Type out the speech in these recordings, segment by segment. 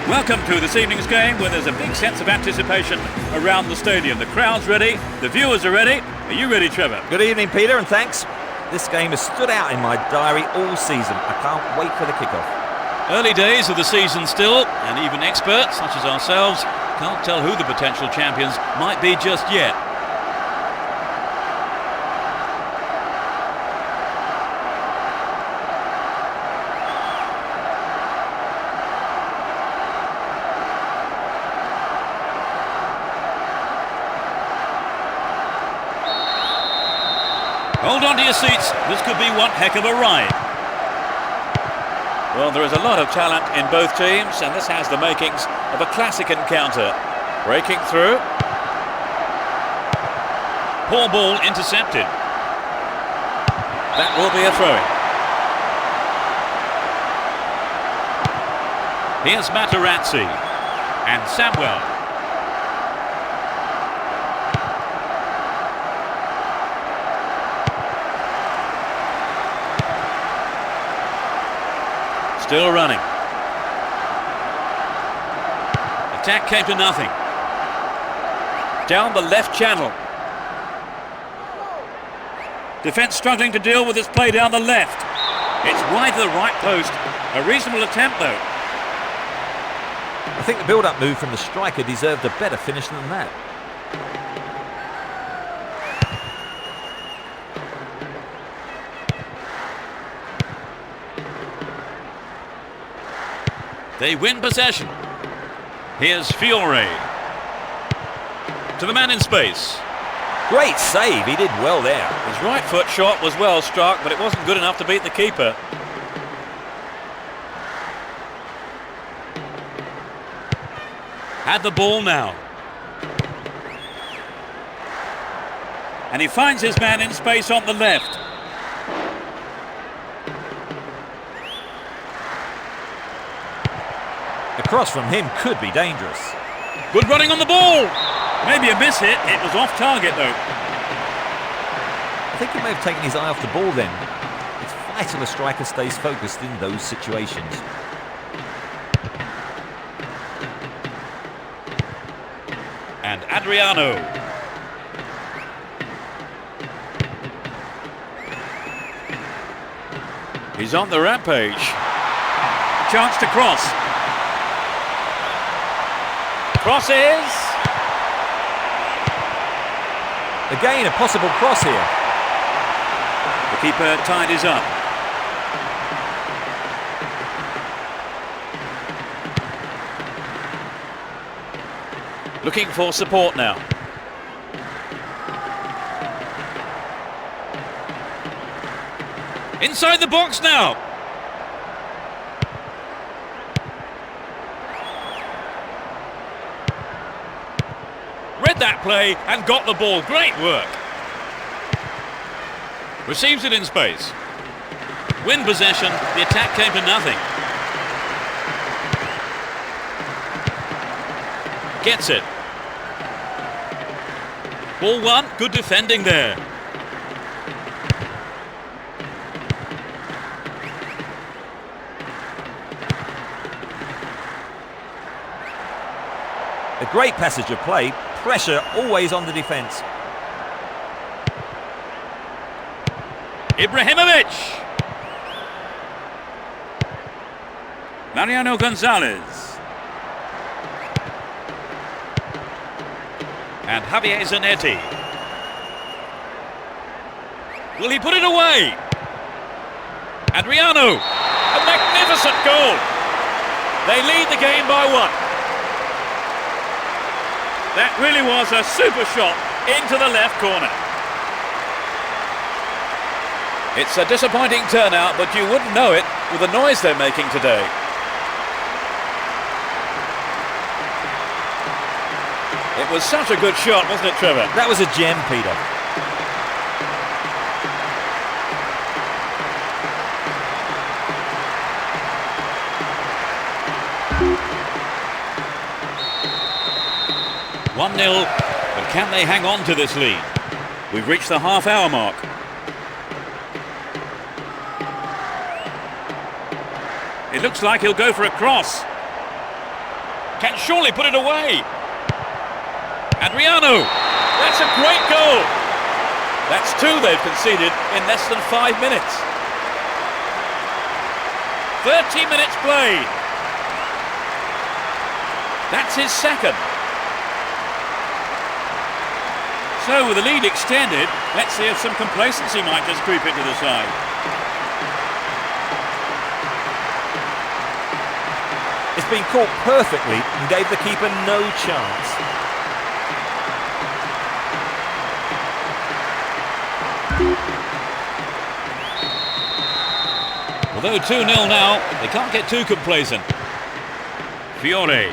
Welcome to this evening's game where there's a big sense of anticipation around the stadium. The crowd's ready, the viewers are ready. Are you ready, Trevor? Good evening, Peter, and thanks. This game has stood out in my diary all season. I can't wait for the kickoff. Early days of the season still, and even experts such as ourselves can't tell who the potential champions might be just yet. Hold on to your seats, this could be one heck of a ride. Well, there is a lot of talent in both teams, and this has the makings of a classic encounter. Breaking through. Poor ball intercepted. That will be a throw-in. Here's Materazzi and Samuel. Still running. Attack came to nothing. Down the left channel. Defence struggling to deal with this play down the left. It's wide to the right post. A reasonable attempt though. I think the build-up move from the striker deserved a better finish than that. They win possession. Here's Fiore. To the man in space. Great save, he did well there. His right foot shot was well struck, but it wasn't good enough to beat the keeper. Had the ball now. And he finds his man in space on the left. The cross from him could be dangerous. Good running on the ball. Maybe a miss hit. It was off target though. I think he may have taken his eye off the ball then. It's vital a striker stays focused in those situations. And Adriano. He's on the rampage. Chance to cross. Crosses. Again, a possible cross here. The keeper tidies up. Looking for support now. Inside the box now. Read that play and got the ball. Great work. Receives it in space. Win possession. The attack came to nothing. Gets it. Ball one. Good defending there. A great passage of play. Pressure always on the defence. Ibrahimovic. Mariano Gonzalez. And Javier Zanetti. Will he put it away? Adriano. A magnificent goal. They lead the game by one. That really was a super shot into the left corner. It's a disappointing turnout, but you wouldn't know it with the noise they're making today. It was such a good shot, wasn't it, Trevor? That was a gem, Peter. One 1-0, but can they hang on to this lead? We've reached the half-hour mark. It looks like he'll go for a cross. can surely put it away. Adriano, that's a great goal. That's two they've conceded in less than 5 minutes. 30 minutes played. That's his second. So with the lead extended, let's see if some complacency might just creep into the side. It's been caught perfectly and gave the keeper no chance. Although 2-0 now, they can't get too complacent. Fiore.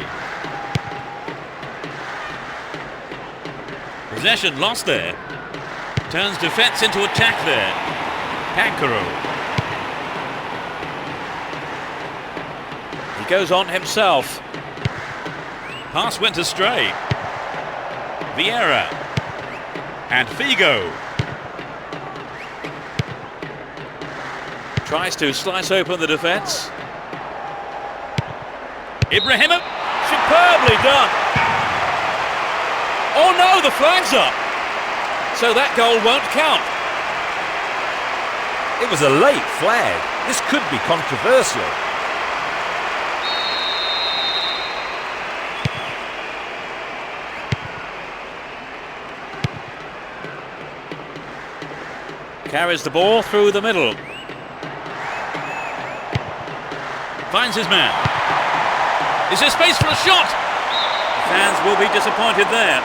Possession lost there. Turns defence into attack there. Pancaro. He goes on himself. Pass went astray. Vieira. And Figo. Tries to slice open the defence. Ibrahimovic, superbly done. Oh no, the flag's up. So that goal won't count. It was a late flag. This could be controversial. Carries the ball through the middle. Finds his man. Is there space for a shot? The fans will be disappointed there.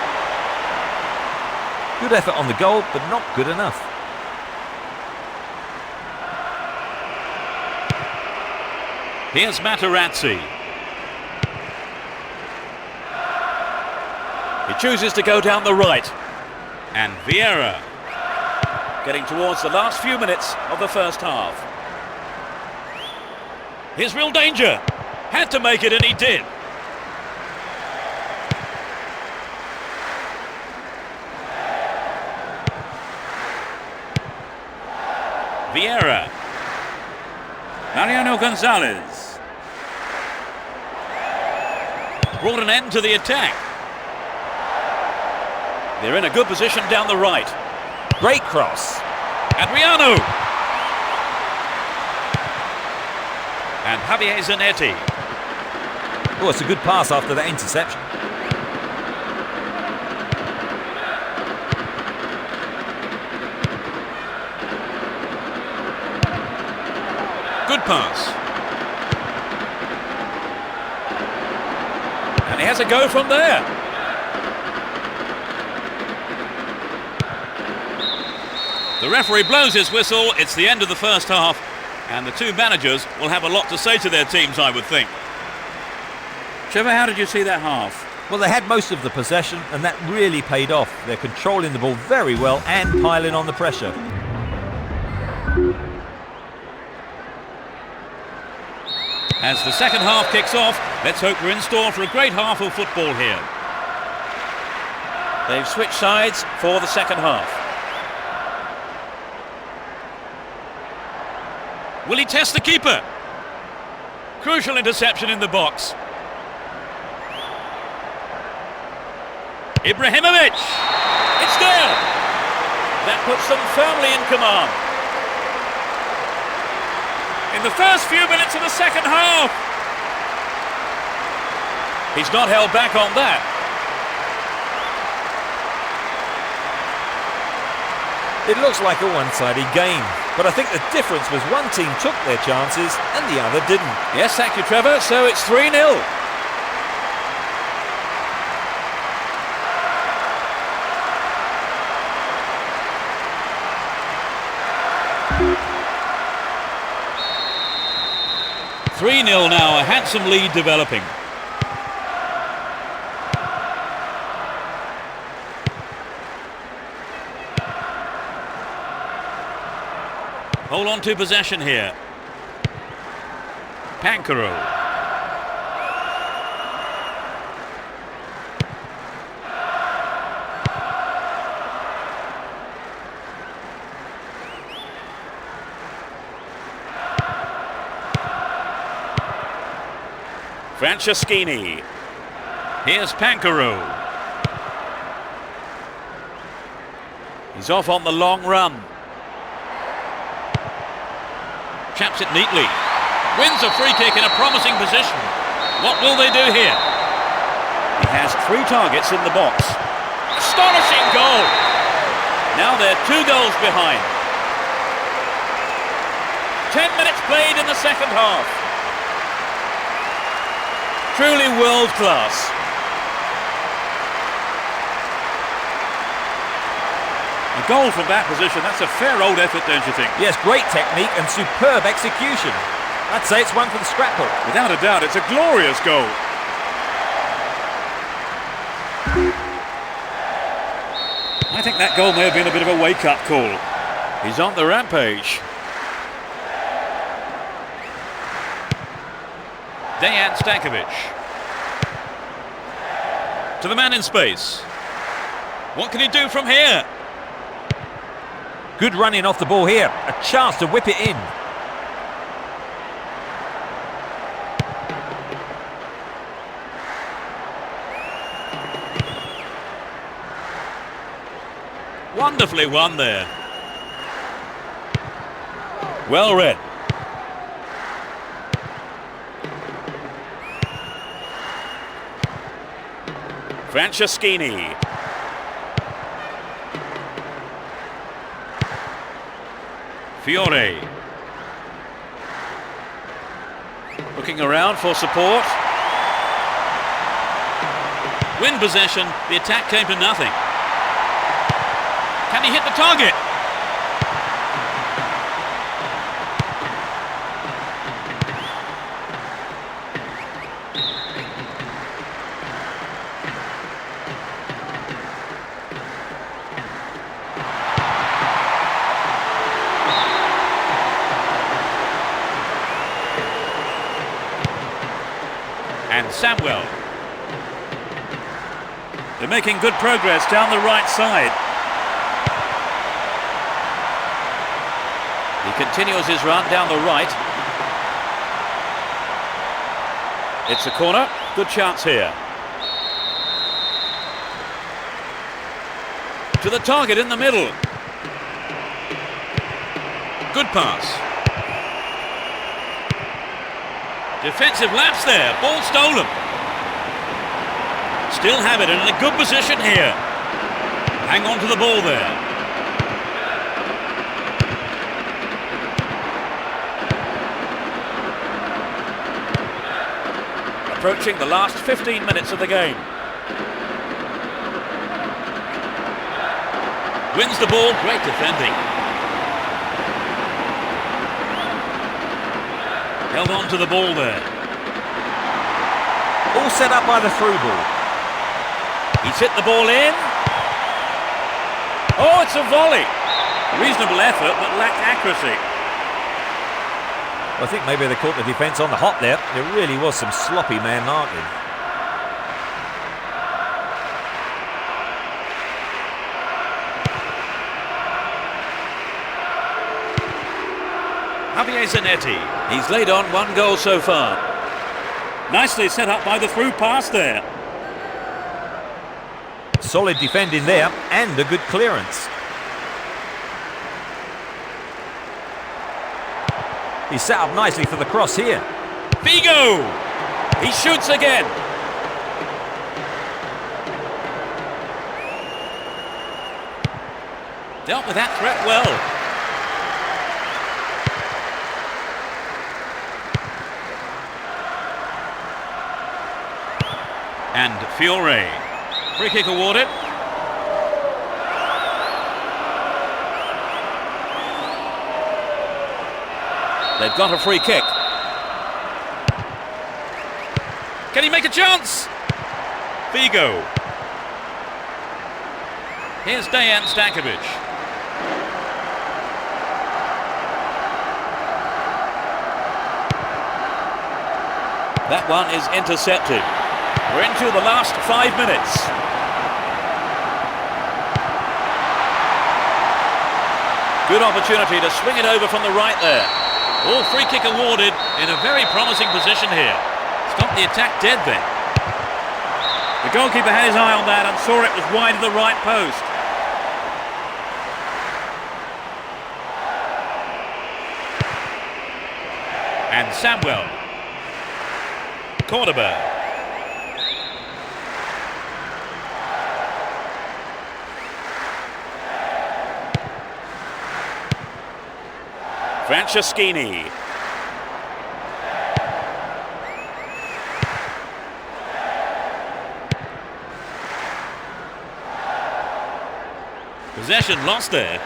Good effort on the goal, but not good enough. Here's Materazzi. He chooses to go down the right. And Vieira. Getting towards the last few minutes of the first half. Here's real danger. Had to make it and he did. Vieira. Mariano Gonzalez. Brought an end to the attack. They're in a good position down the right. Great cross. Adriano. And Javier Zanetti. Oh, it's a good pass after that interception. Good pass. And he has a go from there. The referee blows his whistle. It's the end of the first half. And the two managers will have a lot to say to their teams, I would think. Trevor, how did you see that half? Well, they had most of the possession, and that really paid off. They're controlling the ball very well and piling on the pressure. As the second half kicks off, let's hope we're in store for a great half of football here. They've switched sides for the second half. Will he test the keeper? Crucial interception in the box. Ibrahimovic! It's there! That puts them firmly in command. In the first few minutes of the second half. He's not held back on that. It looks like a one-sided game, but I think the difference was one team took their chances and the other didn't. Yes, thank you, Trevor. So it's 3-0. Now, a handsome lead developing. Hold on to possession here. Pancaro. Franceschini. Here's Pankaroo. He's off on the long run. Chaps it neatly. Wins a free kick in a promising position. What will they do here? He has 3 targets in the box. Astonishing goal! Now they're 2 goals behind. 10 minutes played in the second half. Truly world class. A goal from that position, that's a fair old effort, don't you think? Yes, great technique and superb execution. I'd say it's one for the scrapbook. Without a doubt, it's a glorious goal. I think that goal may have been a bit of a wake-up call. He's on the rampage. Dejan Stankovic. To the man in space. What can he do from here? Good running off the ball here. A chance to whip it in. Wonderfully won there. Well read. Franceschini. Fiore. Looking around for support. Win possession. The attack came to nothing. Can he hit the target? And Samuel. They're making good progress down the right side. He continues his run down the right. It's a corner. Good chance here. To the target in the middle. Good pass. Defensive lapse there. Ball stolen. Still have it in a good position here. Hang on to the ball there. Approaching the last 15 minutes of the game. Wins the ball, great defending. Held on to the ball there. All set up by the through ball. He's hit the ball in. Oh, it's a volley. Reasonable effort, but lacked accuracy. I think maybe they caught the defence on the hop there. There really was some sloppy man marking. Javier Zanetti. He's laid on 1 goal so far. Nicely set up by the through pass there. Solid defending there and a good clearance. He's set up nicely for the cross here. Figo! He shoots again. Dealt with that threat well. And Fiore. Free kick awarded. They've got a free kick. Can he make a chance? Figo. Here's Dejan Stankovic. That one is intercepted. We're into the last 5 minutes. Good opportunity to swing it over from the right there. All free kick awarded in a very promising position here. Stop the attack dead then. The goalkeeper had his eye on that and saw it was wide of the right post. And Samuel. Cordoba. Franceschini. Possession lost there.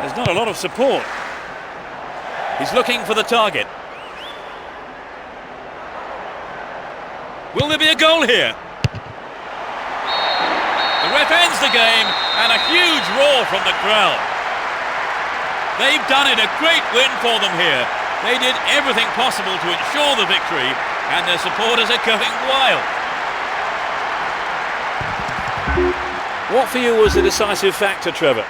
There's not a lot of support. He's looking for the target. Will there be a goal here? The ref ends the game and a huge roar from the crowd. They've done it, a great win for them here. They did everything possible to ensure the victory and their supporters are going wild. What for you was the decisive factor, Trevor?